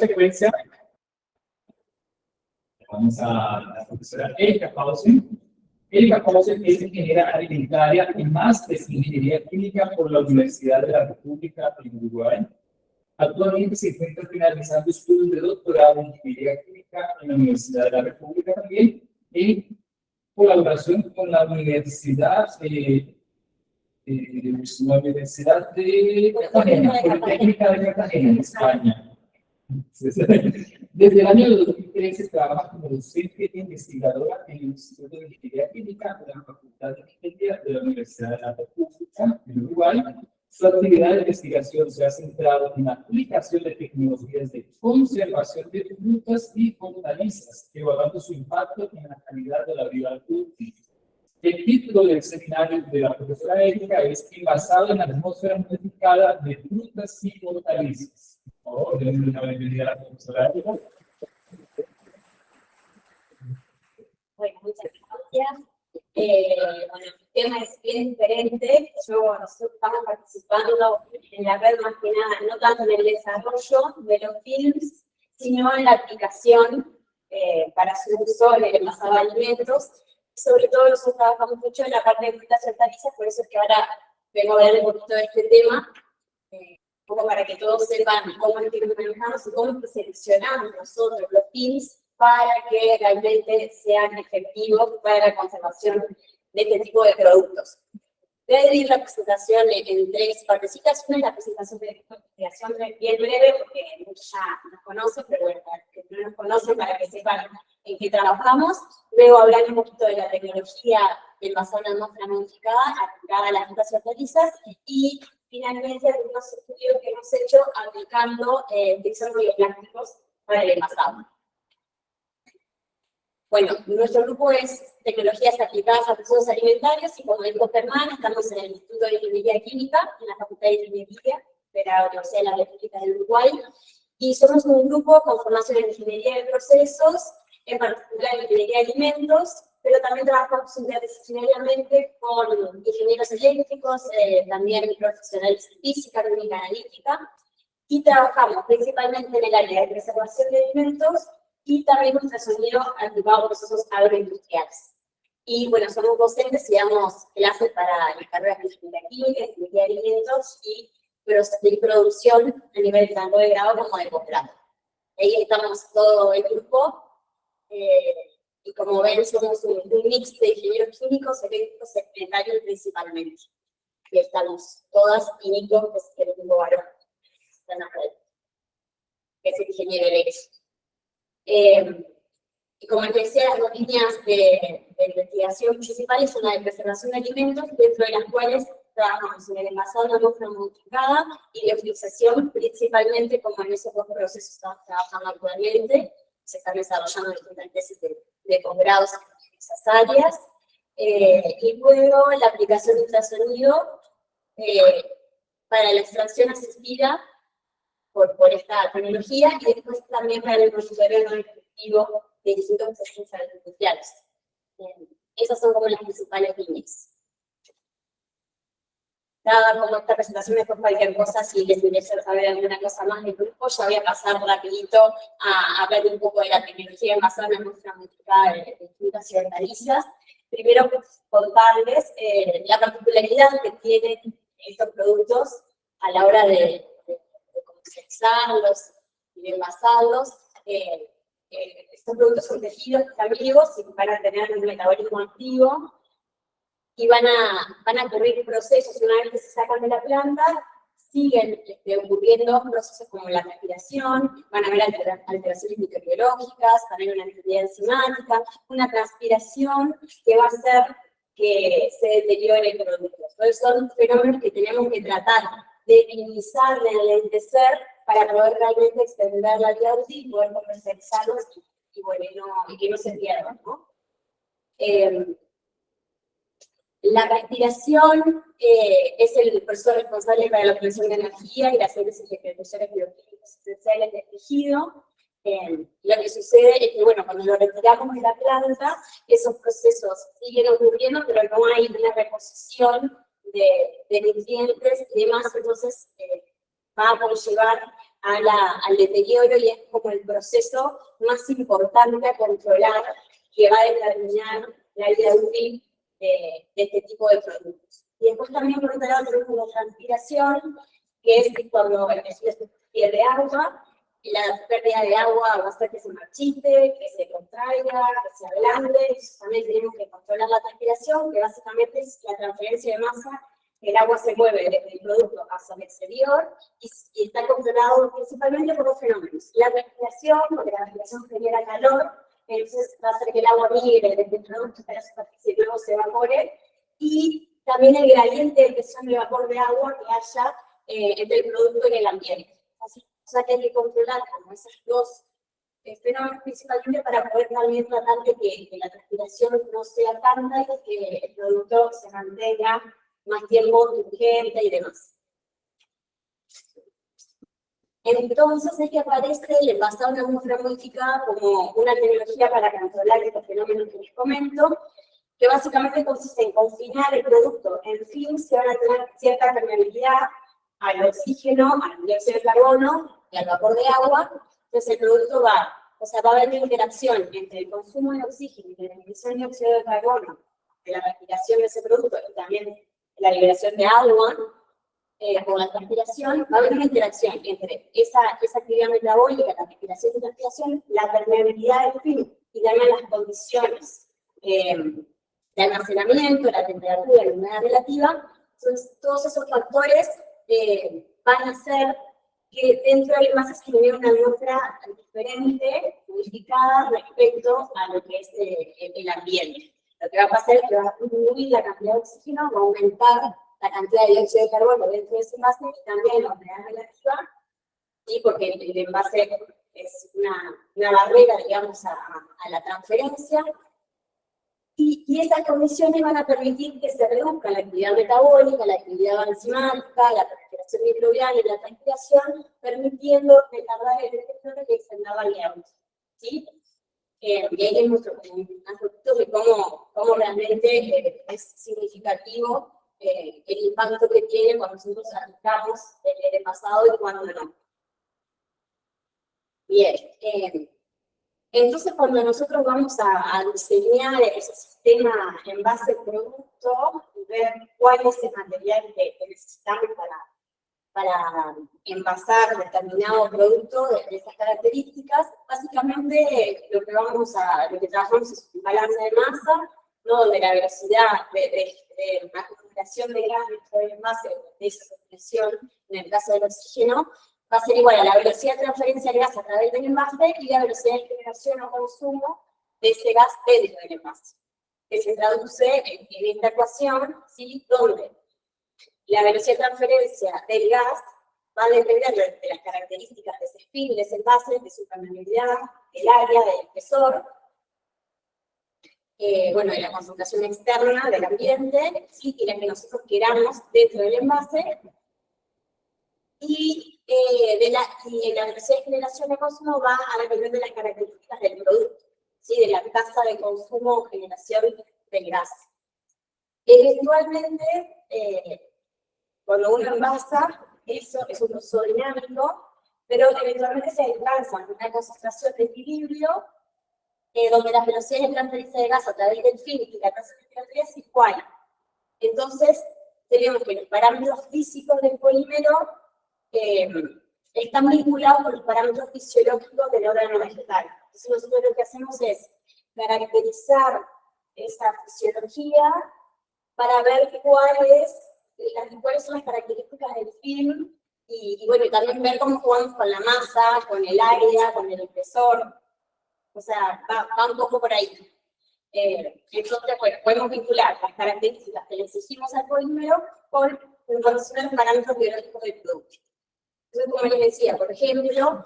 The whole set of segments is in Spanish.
secuencia, vamos a la profesora Erika Paulsen. Erika Paulsen es ingeniera alimentaria y máster en ingeniería química por la Universidad de la República de Uruguay. Actualmente se encuentra finalizando estudios de doctorado en ingeniería química en la Universidad de la República también, en colaboración con la Universidad de Cartagena, Politécnica de Cartagena, en España. Desde el año 2013 trabaja como docente e investigadora en el Instituto de Ingeniería Química de la Facultad de Ingeniería de la Universidad de la República de Uruguay. Su actividad de investigación se ha centrado en la aplicación de tecnologías de conservación de frutas y hortalizas, evaluando su impacto en la calidad de la vida útil. El título del seminario de la profesora Erika es Envasado en la atmósfera modificada de frutas y hortalizas. Por favor, denle una bienvenida a la profesora Erika. Bueno, muchas gracias. Bueno, el tema es bien diferente. Nosotros estamos participando en la red más que nada, no tanto en el desarrollo de los films, sino en la aplicación para su uso en el envasado de alimentos. Sobre todo nosotros trabajamos mucho en la parte de frutas y hortalizas, por eso es que ahora vengo a hablar un poquito de este tema, un poco para que todos sepan cómo es que nos manejamos y cómo seleccionamos nosotros los films para que realmente sean efectivos para la conservación de este tipo de productos. Voy a dividir la presentación en tres partecitas. Una es la presentación de investigación bien breve, porque muchos ya nos conocen, pero bueno, para los que no nos conocen, para que sepan en qué trabajamos. Luego hablar un poquito de la tecnología del envasado en atmósfera modificada aplicada a las frutas y hortalizas. Y finalmente algunos estudios que hemos hecho aplicando utilizando bioplásticos para el envasado. Bueno, nuestro grupo es Tecnologías Aplicadas a Procesos Alimentarios y como dijo Germán, estamos en el Instituto de Ingeniería Química, en la Facultad de Ingeniería de la Universidad de la República del Uruguay, y somos un grupo con formación en Ingeniería de Procesos, en particular en Ingeniería de Alimentos, pero también trabajamos interdisciplinariamente con ingenieros eléctricos, también profesionales de física, química analítica, y trabajamos principalmente en el área de preservación de alimentos y también ultrasonido aplicado a procesos agroindustriales. Y bueno, somos docentes y damos clases para las carreras de ingeniería química, ingeniería de alimentos y producción a nivel tanto de grado como de posgrado. Ahí estamos todo el grupo, y como ven, somos un mix de ingenieros químicos, eléctricos, secretarios principalmente. Y estamos todas, y Nico, que es el grupo varón, que es el ingeniero eléctrico. Y como les decía, las dos líneas de investigación principales son la de preservación de alimentos, dentro de las cuales trabajamos en el envasado en atmósfera modificada y la utilización principalmente, como en esos dos procesos estamos trabajando actualmente, se están desarrollando distintas tesis de posgrados en esas áreas, y luego la aplicación de ultrasonido para la extracción asistida por esta tecnología y después también para el monitoreo no efectivo de distintos procesos agroindustriales. Esas son como las principales líneas. Dada como esta presentación, después cualquier cosa, si les interesa saber alguna cosa más del grupo, ya voy a pasar rapidito a hablar un poco de la tecnología envasada en atmósfera modificada de frutas y hortalizas. Primero, contarles la particularidad que tienen estos productos a la hora de comercializarlos y de envasarlos. Estos productos son tejidos que están vivos y van a tener un metabolismo activo y van a ocurrir procesos una vez que se sacan de la planta, siguen ocurriendo procesos como la respiración, van a haber alteraciones microbiológicas, van a haber una actividad enzimática, una transpiración que va a hacer que se deteriore el producto. Entonces son fenómenos que tenemos que tratar de minimizar, de alentecer, para poder realmente extender la vida útil y poder comercializarlos y que no se pierdan, ¿no? La respiración es el proceso responsable para la obtención de energía y la síntesis de precursores bioquímicos esenciales del tejido. Lo que sucede es que, bueno, cuando lo retiramos de la planta, esos procesos siguen ocurriendo, pero no hay una reposición de nutrientes y demás, entonces va a conllevar al deterioro y es como el proceso más importante a controlar que va a determinar la vida útil de este tipo de productos. Y después también por otro lado tenemos la transpiración, que es cuando el tejido pierde agua, y la pérdida de agua va a hacer que se marchite, que se contraiga, que se ablande. También tenemos que controlar la transpiración, que básicamente es la transferencia de masa. El agua se mueve desde el producto hacia el exterior y está controlado principalmente por dos fenómenos. La transpiración, porque la transpiración genera calor, entonces va a hacer que el agua migre desde el producto hasta la superficie y luego se evapore. Y también el gradiente de presión de vapor de agua que haya entre el producto y el ambiente. Así, o sea que hay que controlar como esos dos fenómenos principalmente para poder también tratar de que la transpiración no sea tanta y que el producto se mantenga más tiempo vigente y demás. Entonces es que aparece el envasado en atmósfera modificada como una tecnología para controlar estos fenómenos que les comento, que básicamente consiste en confinar el producto en films que van a tener cierta permeabilidad al oxígeno, al dióxido de carbono y al vapor de agua. Entonces el producto va a haber una interacción entre el consumo de oxígeno y la emisión de dióxido de carbono, de la respiración de ese producto y también la liberación de agua con la transpiración. Va a haber una interacción entre esa actividad metabólica, la respiración y transpiración, la permeabilidad del film y también las condiciones de almacenamiento, la temperatura, la humedad relativa. Entonces, todos esos factores van a hacer que dentro del envase se genere una atmósfera diferente, modificada respecto a lo que es el ambiente. Lo que va a pasar es que va a disminuir la cantidad de oxígeno, va a aumentar la cantidad de dióxido de carbono dentro de ese envase y también la humedad relativa, ¿sí? Porque el envase es una barrera, digamos, a la transferencia. Y esas condiciones van a permitir que se reduzca la actividad metabólica, la actividad enzimática, la proliferación microbiana y la transpiración, permitiendo retardar el efecto que se andaba variando, ¿sí? Y ahí hay mucho aspecto de cómo realmente es significativo el impacto que tiene cuando nosotros aplicamos el pasado y cuando no. Bien. Entonces, cuando nosotros vamos a diseñar ese sistema en base al producto, ver cuál es el material que necesitamos para envasar determinado producto de estas características, básicamente lo que trabajamos es un balance de masa, ¿no? Donde la velocidad de acumulación de gas dentro del envase, de esa acumulación, en el caso del oxígeno, va a ser igual a la velocidad de transferencia de gas a través del envase y la velocidad de generación o consumo de ese gas dentro del envase, que se traduce en esta ecuación, ¿sí? Donde la velocidad de transferencia del gas va a depender de las características de ese spin, de ese envase, de su permeabilidad, del área, del espesor, bueno, de la concentración externa del ambiente, ¿sí? Y la que nosotros queramos dentro del envase. Y la velocidad de generación de consumo va a depender de las características del producto, ¿sí? De la tasa de consumo o generación del gas. Eventualmente, cuando uno envasa, eso es un proceso dinámico, pero eventualmente se alcanza una concentración de equilibrio donde las velocidades de transferencia de gas a través del film y la tasa de temperatura es igual. Entonces, tenemos que los parámetros físicos del polímero están vinculados con los parámetros fisiológicos del órgano vegetal. Entonces, nosotros lo que hacemos es caracterizar esa fisiología para ver cuáles son las características del film y bueno, y también ver cómo jugamos con la masa, con el área, con el espesor. O sea, va un poco por ahí. Entonces, bueno, podemos vincular las características que le exigimos al polímero con conocer los parámetros biológicos del producto. Entonces, como les decía, por ejemplo,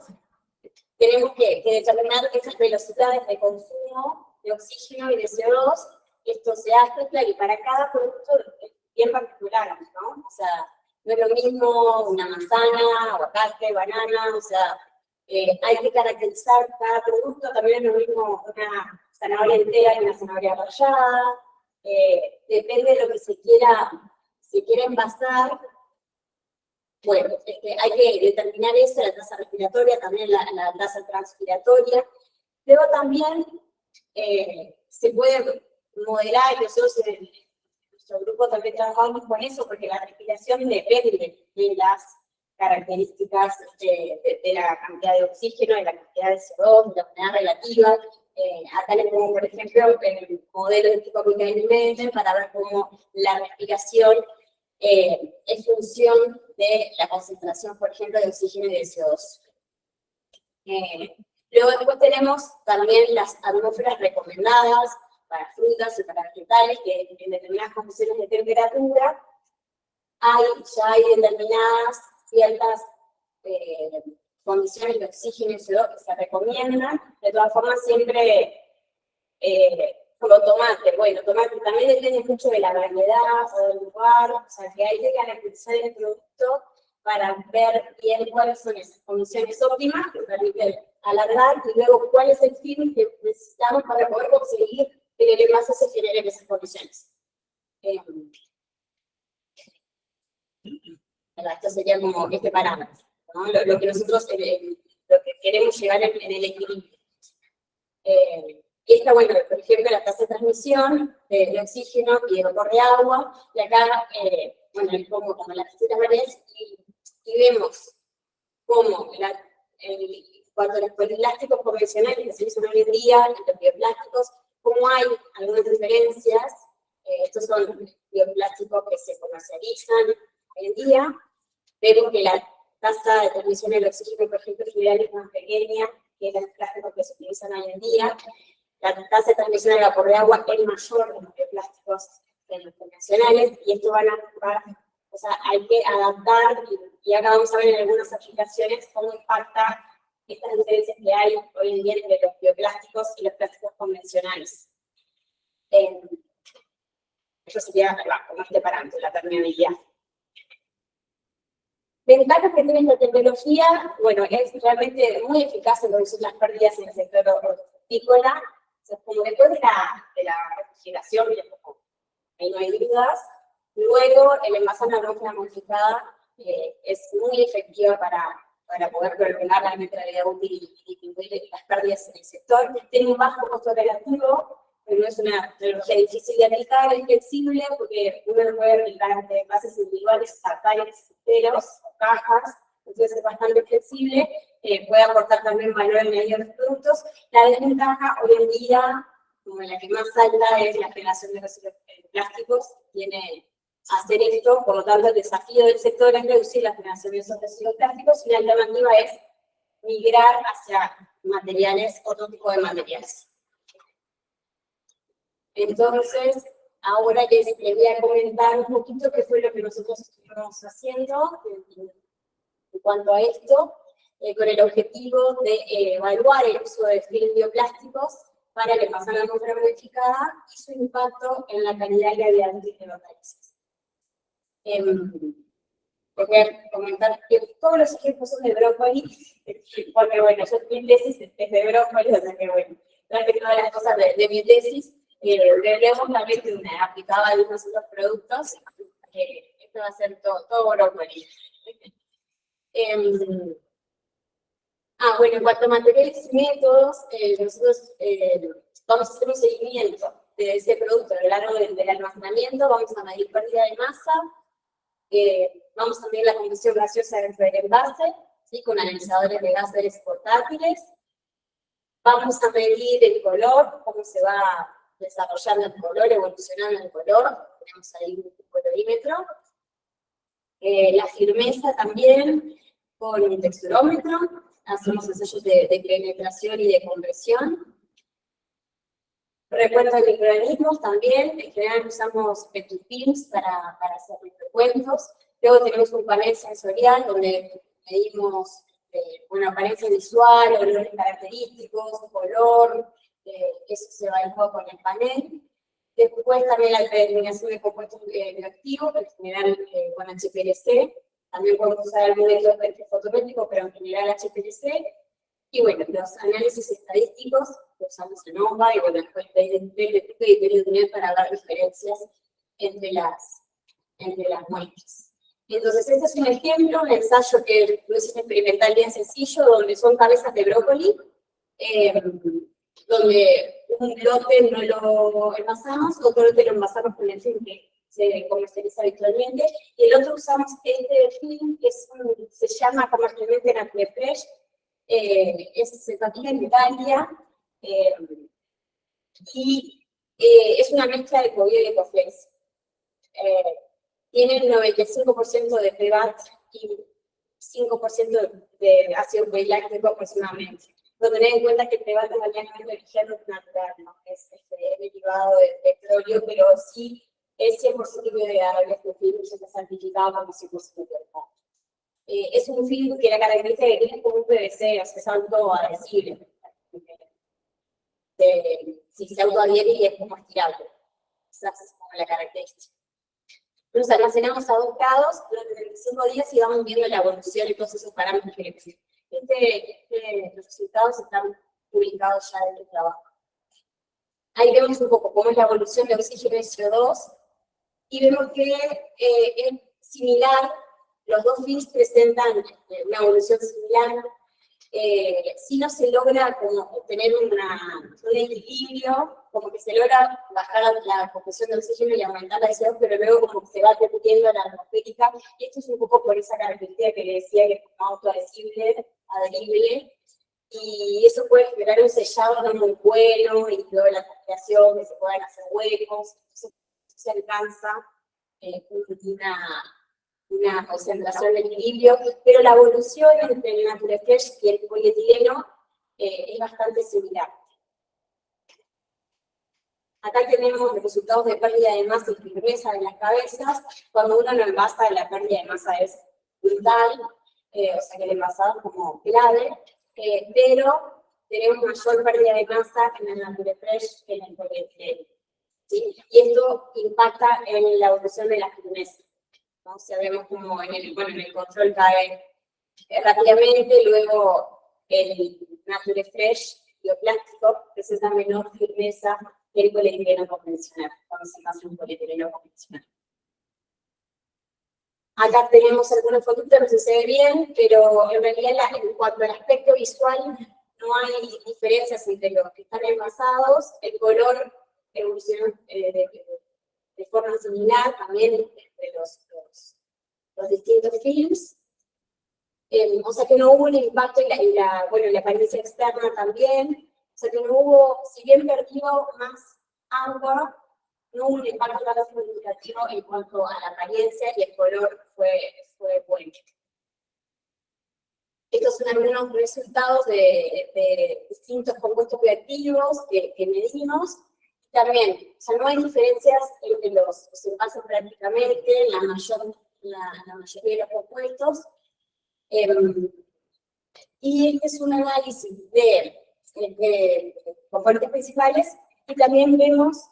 tenemos que determinar esas velocidades de consumo de oxígeno y de CO2. Esto se hace, claro, y para cada producto bien particular, ¿no? O sea, no es lo mismo una manzana, aguacate, banana, o sea, hay que caracterizar cada producto, también es lo mismo una zanahoria entera y una zanahoria rallada, depende de lo que se quiera envasar, bueno, hay que determinar eso, la tasa respiratoria, también la tasa transpiratoria. Luego también se puede modelar, y nosotros en nuestro grupo también trabajamos con eso, porque la respiración depende de las características de la cantidad de oxígeno, de la cantidad de CO2, de la humedad relativa. Acá les pongo, por ejemplo, el modelo de tipo Michelin para ver cómo la respiración es función de la concentración, por ejemplo, de oxígeno y de CO2. Luego después tenemos también las atmósferas recomendadas para frutas y para vegetales, que en determinadas condiciones de temperatura ya hay determinadas ciertas condiciones de oxígeno y CO2 que se recomiendan. De todas formas, siempre como tomate. Bueno, tomate también depende mucho de la variedad o del lugar, o sea que hay que caracterizar el producto para ver bien cuáles son esas condiciones óptimas que permiten alargar y luego cuál es el fin que necesitamos para poder conseguir que el envase se genere en esas condiciones. Esto sería como este parámetro, ¿no? Lo que nosotros lo que queremos llegar en el equilibrio. Y esta, bueno, por ejemplo, la tasa de transmisión de oxígeno y de vapor de agua, y acá, bueno, le pongo como las distintas variedades y vemos cómo cuando los poliplásticos convencionales que se usan hoy en día, y los bioplásticos, cómo hay algunas diferencias. Estos son bioplásticos que se comercializan hoy en día. Vemos que la tasa de transmisión del oxígeno, por ejemplo, general es más pequeña que los plásticos que se utilizan hoy en día. La tasa de transmisión del vapor de agua es mayor en los bioplásticos que en los convencionales, y esto o sea, hay que adaptar, y acá vamos a ver en algunas aplicaciones cómo impacta estas diferencias que hay hoy en día entre los bioplásticos y los plásticos convencionales. Eso sería como este parámetro, la permeabilidad. Ventajas que tiene esta tecnología, bueno, es realmente muy eficaz en reducir las pérdidas en el sector hortícola. O sea, como después de la refrigeración, ahí no hay dudas. Luego, el envasado en atmósfera modificada es muy efectiva para poder prolongar realmente la vida útil y disminuir las pérdidas en el sector. Tiene un bajo costo relativo, pero no es una tecnología difícil de aplicar, es flexible, porque uno lo puede aplicar de envases individuales a tanques enteros o cajas, entonces es bastante flexible, puede aportar también valor añadido a los productos. La desventaja hoy en día, como la que más alta, es la generación de residuos plásticos. Tiene hacer esto, por lo tanto el desafío del sector es reducir la generación de esos residuos plásticos, y la alternativa es migrar hacia materiales, otro tipo de materiales. Entonces, ahora les voy a comentar un poquito qué fue lo que nosotros estuvimos haciendo en cuanto a esto, con el objetivo de evaluar el uso de film bioplásticos para el envasado en atmósfera modificada y su impacto en la calidad y la vida útil de los países. Voy a comentar que todos los ejemplos son de brócoli, porque bueno, yo mi tesis es de brócoli, o sea que bueno, traje todas las cosas de mi tesis. Deberíamos también que una aplicaba algunos otros productos, esto va a ser todo brócoli. Bueno, en cuanto a materiales y métodos, nosotros vamos a hacer un seguimiento de ese producto a lo largo del almacenamiento, vamos a medir pérdida de masa, vamos a medir la composición gaseosa dentro del envase, ¿sí? Con analizadores de gases portátiles, vamos a medir el color, cómo se va desarrollando el color, evolucionando el color, tenemos ahí un colorímetro, la firmeza también con un texturómetro, hacemos ensayos de penetración y de compresión, recuento de microorganismos también, en general usamos petufilms para hacer los recuentos. Luego tenemos un panel sensorial donde medimos apariencia visual, olores característicos, color, eso se evalúa con el panel. Después también la determinación de compuestos bioactivos, en general con HPLC. También podemos usar algún método fotométrico, pero en general HPLC. Y bueno, los análisis estadísticos que usamos en OMBA y bueno, después de criterio para dar diferencias entre las muestras. Entonces, este es un ejemplo, un ensayo que no es un experimental bien sencillo, donde son cabezas de brócoli, donde un lote no lo envasamos, otro lote lo envasamos con el film que se comercializa habitualmente, y el otro usamos este film que se llama comercialmente Nature Fresh, se fabrica en Italia, y es una mezcla de Covio y Ecoflex. Tiene el 95% de PBAT y 5% de ácido láctico aproximadamente. Pero tener en cuenta que el PBAT es el origen natural, ¿no? Es derivado del petróleo, pero sí es 100% biodegradable este film, ya está certificado como 100% biodegradable. Es un film que la característica que tiene es como un PVC, o sea, es autoadhesible. Si se autoadhiere y es como estirable. Esa es como la característica. Los almacenamos a 2 grados durante 35 días y vamos viendo la evolución de todos esos parámetros que le pusimos. Los resultados están publicados ya en el trabajo. Ahí vemos un poco cómo es la evolución de oxígeno y CO2 y vemos que es similar, los dos films presentan una evolución similar. Si no se logra como tener un equilibrio, como que se logra bajar la compresión de oxígeno y aumentar la de CO2, pero luego como que se va repitiendo la atmosférica, y esto es un poco por esa característica que le decía que es como autoadhesible, adherible, y eso puede generar un sellado no muy bueno, y luego la transpiración, que se puedan hacer huecos, entonces se alcanza una concentración de equilibrio, pero la evolución entre el Nature Fresh y el polietileno es bastante similar. Acá tenemos los resultados de pérdida de masa y firmeza de las cabezas. Cuando uno lo envasa, la pérdida de masa es brutal, o sea que el envasado es como clave, pero tenemos mayor pérdida de masa en el Nature Fresh que en el polietileno. ¿Sí? Y esto impacta en la evolución de la firmeza. ¿No? O sea, vemos como en el control cae rápidamente, luego el Nature Fresh bioplástico presenta menor firmeza que el polietileno convencional, cuando se hace un polietileno convencional. Acá tenemos algunos productos, no sé si se ve bien, pero en realidad en cuanto al aspecto visual no hay diferencias entre los que están envasados, el color evoluciona de forma similar también entre los distintos films. O sea que no hubo un impacto en la apariencia externa también. O sea que no hubo, si bien perdió más agua, no hubo un impacto tan significativo en cuanto a la apariencia y el color fue bueno. Estos son algunos resultados de distintos compuestos bioactivos que medimos. También, o sea, no hay diferencias entre los envases prácticamente, la mayoría de los compuestos. Y este es un análisis de componentes principales, y también vemos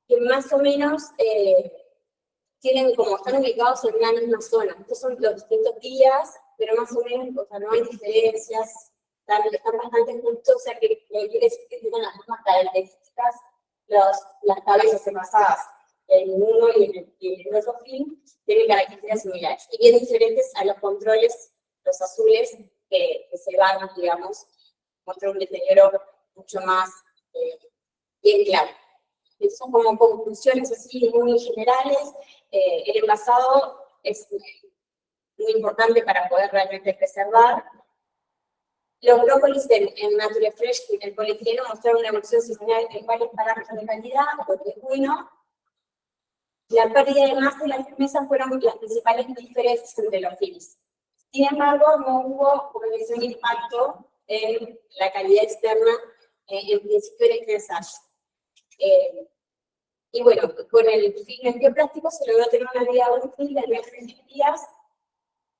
que más o menos están ubicados en una misma zona. Estos son los distintos días, pero más o menos, o sea, no hay diferencias, están bastante juntos, o sea, que quiere decir que tienen las mismas características las cabezas envasadas en uno y en el otro film, tienen características similares, y bien diferentes a los controles, los azules, que se van, digamos, muestran un deterioro mucho más bien claro. Son como conclusiones así muy generales. El envasado es muy importante para poder realmente preservar. Los brócolis en Nature Fresh y en el polietileno mostraron una evolución similar en varios parámetros de calidad, lo que es bueno. La pérdida de masa y la firmeza fueron las principales diferencias entre los films. Sin embargo, no hubo, como decía, un impacto en la calidad externa en principio de este ensayo. Y bueno, con el film bioplástico se logró tener una vida útil de 20 días,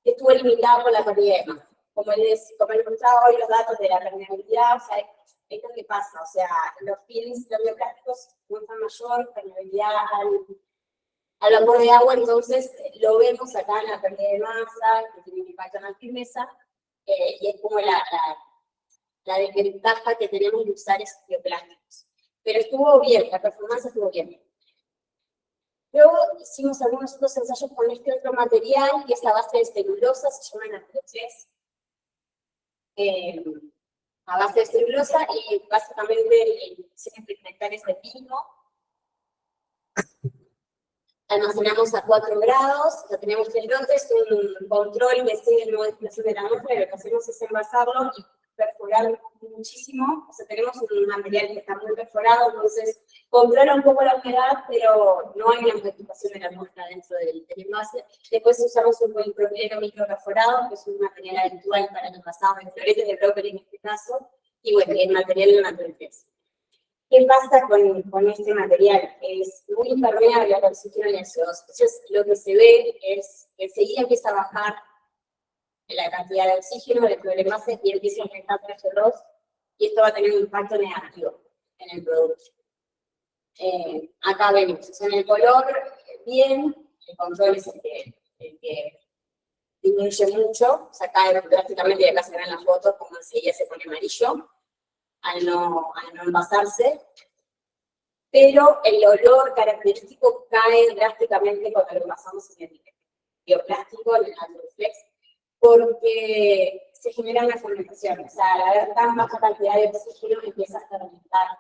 que estuvo limitada por la pérdida de masa. Como les mostraba hoy los datos de la permeabilidad, o sea, esto es lo que pasa, o sea, los films bioplásticos muestran mayor permeabilidad al vapor de agua, entonces lo vemos acá en la pérdida de masa, que tiene un impacto en la firmeza, y es como la desventaja que tenemos de usar esos bioplásticos. Pero estuvo bien, la performance estuvo bien. Luego hicimos algunos otros ensayos con este otro material, que es a base de celulosa, se llama Naturflex. A base de celulosa, y básicamente el diseño experimental es de pino. Almacenamos a 4 grados, lo tenemos en lote, es un control de sigue la modificación de la muestra, y lo que hacemos es envasarlo y perforar muchísimo. O sea, tenemos un material que está muy perforado, entonces controla un poco la humedad, pero no hay una modificación de la muestra dentro del envase. Después usamos un polipropileno microperforado, que es un material habitual para el envasado de floretes de brócoli en este caso, y bueno, el material de Naturflex. ¿Qué pasa con este material? Es muy impermeable al oxígeno y al CO2. Entonces, lo que se ve es que enseguida empieza a bajar la cantidad de oxígeno dentro del envase y empieza a aumentar el CO2, y esto va a tener un impacto negativo en el producto. Acá vemos, o sea, en el color, bien, el control es el que disminuye mucho, o sea, cae prácticamente, y acá se ven las fotos, como enseguida se pone amarillo, al no envasarse, pero el olor característico cae drásticamente cuando lo envasamos en el bioplástico, en el Naturflex, porque se genera una fermentación, o sea, al haber tan baja cantidad de oxígeno empieza a fermentar.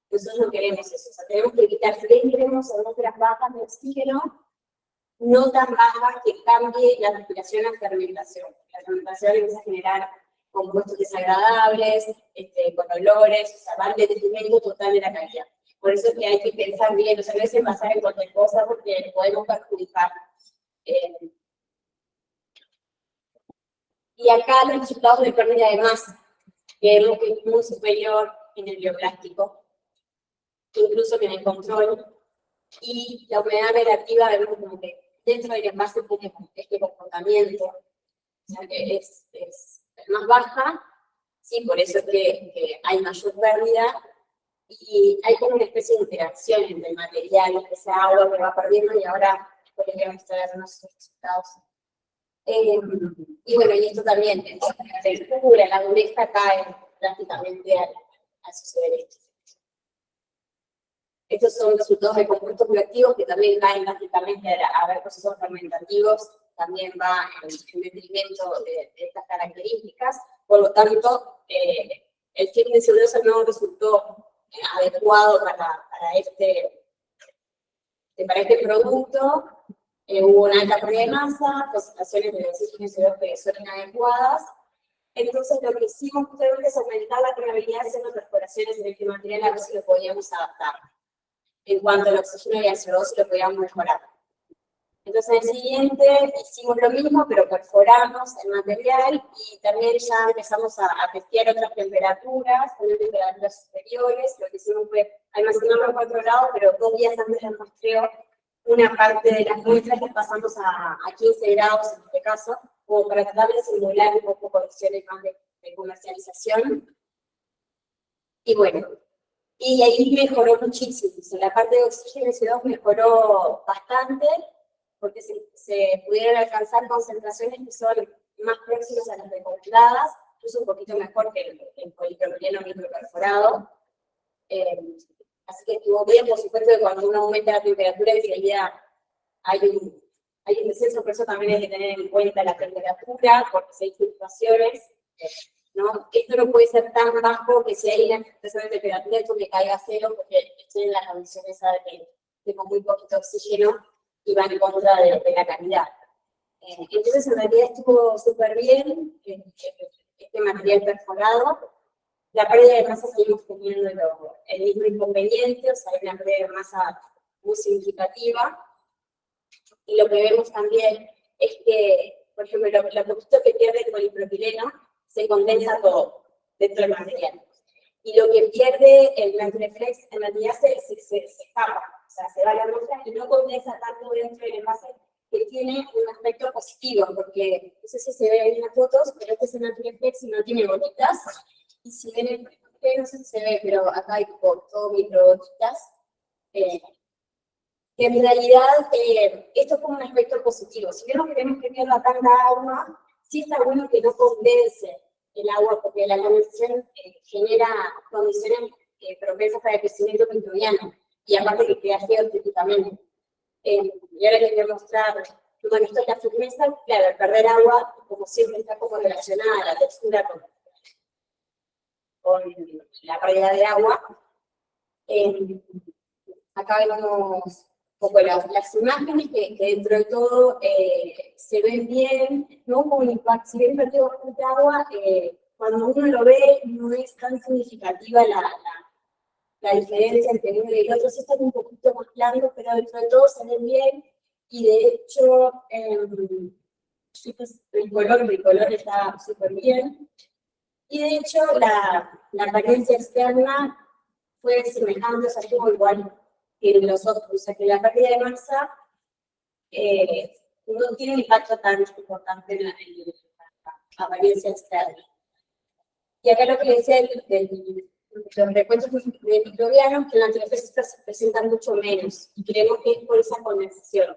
Nosotros no queremos eso, o sea, tenemos que evitar, si bien queremos otras bajas de oxígeno, no tan bajas que cambie la respiración a fermentación. La fermentación empieza a generar compuestos desagradables, con olores, o sea, va al detrimento total de la calidad. Por eso es que hay que pensar bien, o sea, no es envasar en cualquier cosa porque podemos perjudicar. Y acá los resultados de pérdida de masa, que vemos que es muy superior en el bioplástico, incluso que en el control, y la humedad relativa vemos como que dentro del envase tiene este comportamiento, o sea que es más baja, sí, por eso es que hay mayor pérdida, y hay como una especie de interacción entre el material, esa agua que va perdiendo, y ahora podríamos mostrar unos resultados. Y bueno, y esto también, la textura, la dureza cae prácticamente al suceder esto. Estos son resultados de compuestos bioactivos que también caen drásticamente a ver procesos fermentativos, también va en detrimento de estas características. Por lo tanto, el film de celulosa no resultó adecuado para este producto. Hubo una alta pérdida de masa, concentraciones de oxígeno y CO2 que son inadecuadas. Entonces, lo que hicimos justamente es aumentar la permeabilidad haciendo perforaciones en este material, a ver si lo podíamos adaptar. En cuanto al oxígeno y al CO2, lo podíamos mejorar. Entonces, en el siguiente hicimos lo mismo, pero perforamos el material y también ya empezamos a testear otras temperaturas, también temperaturas superiores. Lo que hicimos fue almacenarlo a 4 grados, pero 2 días antes del muestreo, una parte de las muestras las pasamos a 15 grados en este caso, como para tratar de simular un poco condiciones más de comercialización. Y bueno, y ahí mejoró muchísimo. O sea, la parte de oxígeno y CO2 mejoró bastante, porque se pudieron alcanzar concentraciones que son más próximas a las recomendadas, incluso un poquito mejor que el polipropileno microperforado. Así que estuvo bien, por supuesto, que cuando uno aumenta la temperatura, enseguida hay un descenso, por eso también hay que tener en cuenta la temperatura, porque si hay fluctuaciones, ¿no? Esto no puede ser tan bajo que si hay una fluctuación de temperatura, esto me caiga a cero, porque estoy en las condiciones de que tengo muy poquito oxígeno y va en contra de la calidad. Entonces, en realidad estuvo súper bien este material perforado. La pérdida de masa seguimos teniendo el mismo inconveniente, o sea, hay una pérdida de masa muy significativa. Y lo que vemos también es que, por ejemplo, lo poquito que pierde el polipropileno se condensa todo dentro del material. Y lo que pierde el Naturflex en realidad se escapa, o sea, se va a la muestra y no condensa tanto dentro del envase, que tiene un aspecto positivo, porque no sé si se ve en las fotos, pero este es el Naturflex y no tiene bolitas. Y si ven el papel, no sé si se ve, pero acá hay todo microgotitas. Que en realidad esto es como un aspecto positivo. Si bien no queremos que pierda tanta agua, sí está bueno que no condense el agua, porque la condensación genera condiciones propensas para el crecimiento microbiano, y aparte que queda feo estéticamente. pensar, bueno, esto es la firmeza, claro, al perder agua, como siempre está como relacionada a la textura con la calidad de agua. Acá vemos un poco las imágenes que dentro de todo se ven bien, no hubo un impacto, si bien perdió bastante agua, cuando uno lo ve no es tan significativa la diferencia entre uno y el otro, sí están un poquito más claros, pero dentro de todo se ven bien, y de hecho el color está súper bien, y de hecho la apariencia externa fue semejante, o sea, estuvo igual que los otros, o sea, que la pérdida de masa no tiene un impacto tan importante en la apariencia externa. Y acá lo que le decía los recuentos de microbianos, que en la antibiótica se presentan mucho menos, y creemos que es por esa condensación.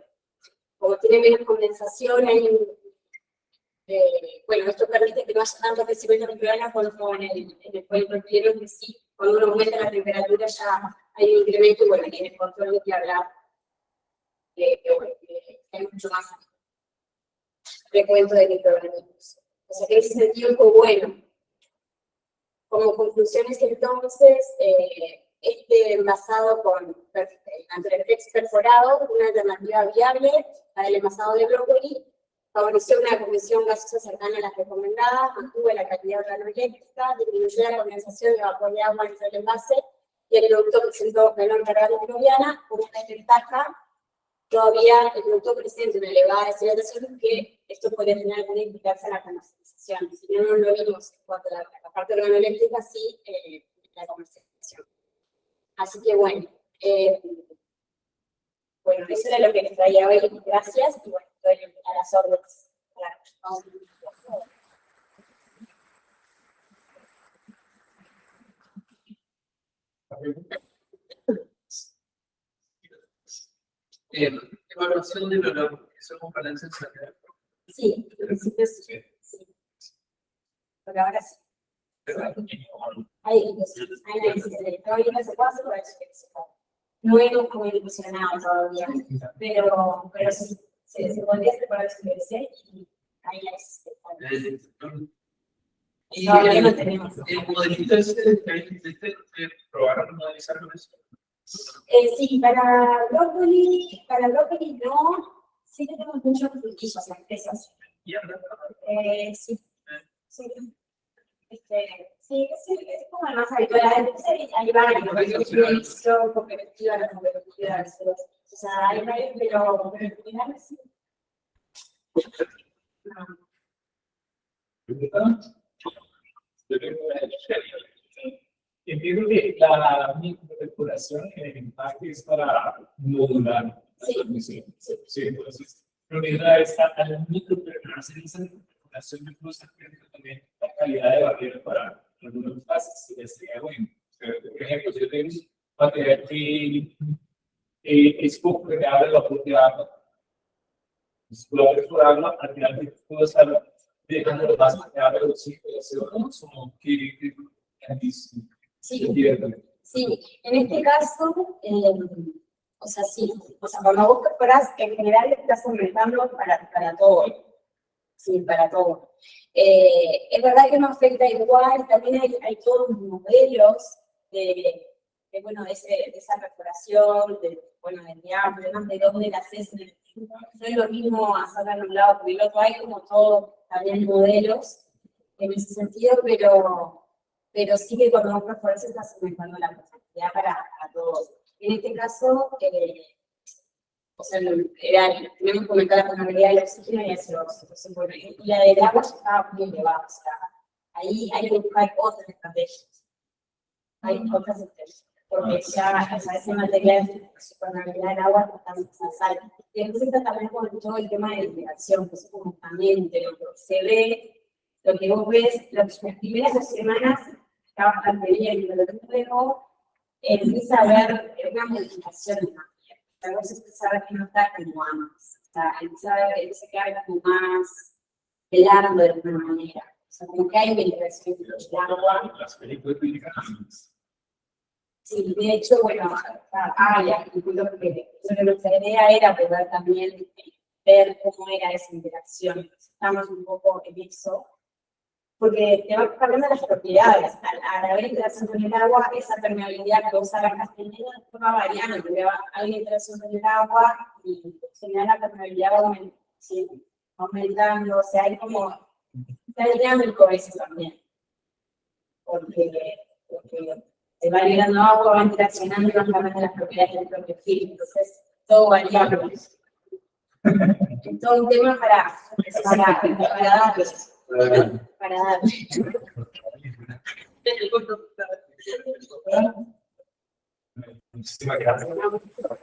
Como tiene menos condensación, hay bueno, esto permite que no haya tanto crecimiento microbiano como en el polipropieno, que sí, cuando uno aumenta la temperatura ya hay un incremento, y bueno, en el control de que hablar, hay mucho más recuento de microorganismos. O sea que en ese sentido fue bueno. Como conclusiones, entonces, este envasado con antirreflex perforado, una alternativa viable para el envasado de brócoli, favoreció una conversión gaseosa cercana a las recomendadas, mantuvo la calidad organoeléctrica, disminuyó la condensación de vapor de agua dentro del envase, y el producto presentó menor carga microbiana, con una desventaja. Todavía el producto presenta una elevada deshidratación, que esto puede tener alguna implicancia en la comercialización. Si no, no lo vimos cuando la parte organoeléctrica, sí, la comercialización. Así que bueno, eso era lo que les traía hoy. Gracias, y bueno, estoy a las órdenes. Evaluación de los que somos balances sanitarios. Sí, en principio sí. Sí. Por ahora sí. Hay análisis electrónicos, se puede hacer, no hemos como ilusionado todavía, pero sí, se podría hacer para esclarecer, y hay análisis electrónicos. Y Todavía no tenemos. el modelito probaron modelizarlo eso. Sí, para brócoli no, sí tenemos muchos frutillos, empresas. Sí, sí. Sí, es como el más habitual. Hay varios, cooperativas, o sea, hay varios, pero en general sí. Entiendo que la microperforación en impacto es para modular la transmisión. Sí, entonces, lo mismo es a la microperforación, esa microperforación de cruces también la calidad de barrera para algunos pases, que sería bueno. Por ejemplo, si yo tengo un material que es poco que abre la puerta de agua, pues puedo perforarlo, al final puedo estar dejando lo más que abre los ciclos de CO2, como que Sí, sí, en este caso, o sea, sí, o sea, cuando vos perforás, en general estás aumentando para todo, sí, para todo. Es verdad que no afecta igual, también hay todos modelos de esa perforación, del diámetro, además de dónde la haces. No es lo mismo hacerla en un lado que en el otro, hay como todo, también modelos en ese sentido, pero sí que cuando vos perforas estás aumentando la posibilidad para todos. En este caso, o sea, tenemos que aumentar la permeabilidad del oxígeno y el CO2. Entonces, bueno, y la del agua ya estaba muy elevada, o sea, ahí hay que buscar otras estrategias. Hay otras estrategias, porque ya, o sea, ese material, su permeabilidad del agua está más alta. Y después está también con todo el tema de la integración, que es como también de lo que se ve, lo que vos ves, las primeras 2 semanas está bastante bien, pero luego empieza a haber una modificación en la piel. A veces empieza a ver que no está como antes. O sea, empieza a ver que se queda como más pelando de alguna manera. O sea, como que hay una integración entre el agua. Las películas publicadas. Sí, de hecho, bueno, hay artículos que lo que nuestra idea era poder también ver cómo era esa interacción. Estamos un poco en eso, porque te va cambiando las propiedades. Al haber interacción con el agua, esa permeabilidad que usa la castellana va variando, porque hay interacción con el agua y generar la permeabilidad va aumentando, sí, aumentando, o sea, hay como, está el dinámico eso también, porque se va liberando agua, va interaccionando y va cambiando las propiedades del propio film, entonces todo variable. Es todo un tema para dar. Muchísimas gracias.